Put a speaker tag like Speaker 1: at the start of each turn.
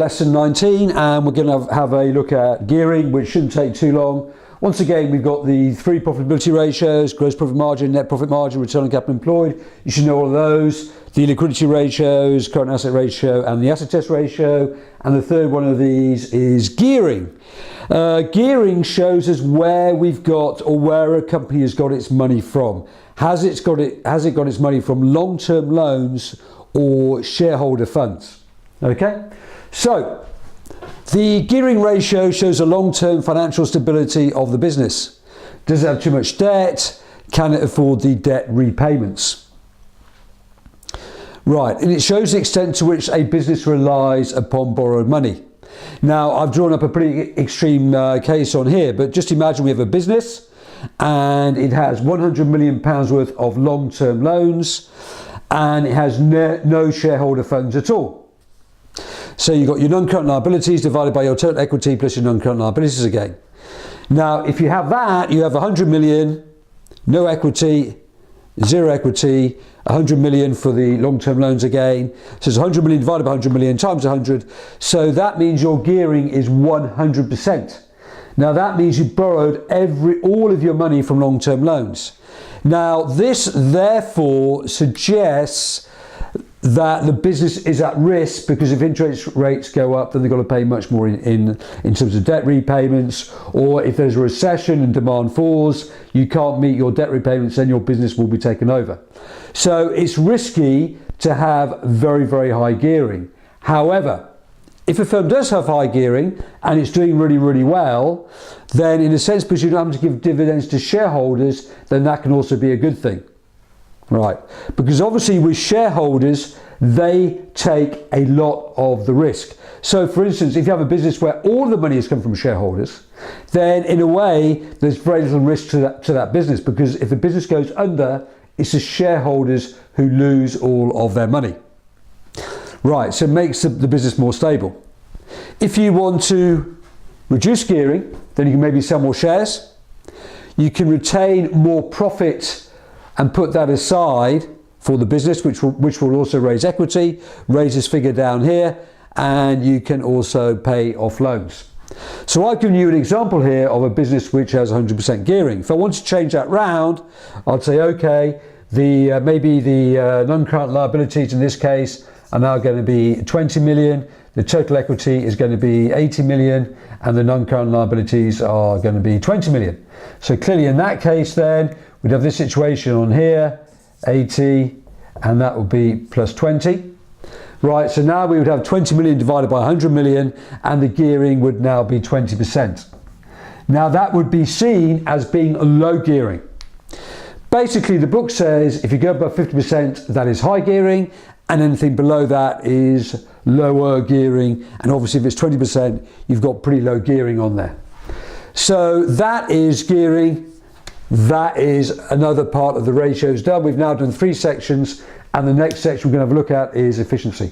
Speaker 1: Lesson 19, and we're going to have a look at gearing, which shouldn't take too long. Once again, we've got the three profitability ratios: gross profit margin, net profit margin, return on capital employed. You should know all of those. The liquidity ratios, current asset ratio, and the asset test ratio. And the third one of these is gearing. Gearing shows us where we've got, or where a company has got its money from. Has it got its money from long-term loans or shareholder funds? Okay. So, the gearing ratio shows the long-term financial stability of the business. Does it have too much debt? Can it afford the debt repayments? Right, and it shows the extent to which a business relies upon borrowed money. Now, I've drawn up a pretty extreme case on here, but just imagine we have a business and it has £100 million worth of long-term loans and it has no shareholder funds at all. So you've got your non-current liabilities divided by your total equity plus your non-current liabilities again. Now, if you have that, you have 100 million, no equity, zero equity, 100 million for the long-term loans again. So it's 100 million divided by 100 million times 100. So that means your gearing is 100%. Now that means you borrowed all of your money from long-term loans. Now this therefore suggests that the business is at risk, because if interest rates go up, then they've got to pay much more in terms of debt repayments, or if there's a recession and demand falls, you can't meet your debt repayments, then your business will be taken over. So it's risky to have very, very high gearing. However, if a firm does have high gearing and it's doing really, really well, then in a sense, because you don't have to give dividends to shareholders, then that can also be a good thing. Right, because obviously with shareholders, they take a lot of the risk. So for instance, if you have a business where all the money has come from shareholders, then in a way, there's very little risk to that business, because if the business goes under, it's the shareholders who lose all of their money. Right, so it makes the business more stable. If you want to reduce gearing, then you can maybe sell more shares. You can retain more profit and put that aside for the business, which will also raise equity, raise this figure down here, and you can also pay off loans. So I've given you an example here of a business which has 100% gearing. If I want to change that round, I'd say, okay, maybe the non-current liabilities in this case are now going to be 20 million, the total equity is going to be 80 million, and the non-current liabilities are going to be 20 million. So clearly in that case then, we'd have this situation on here, 80, and that would be plus 20. Right, so now we would have 20 million divided by 100 million, and the gearing would now be 20%. Now that would be seen as being a low gearing. Basically, the book says if you go above 50%, that is high gearing, and anything below that is lower gearing. And obviously if it's 20%, you've got pretty low gearing on there. So that is gearing. That is another part of the ratios done. We've now done 3 sections, and the next section we're going to have a look at is efficiency.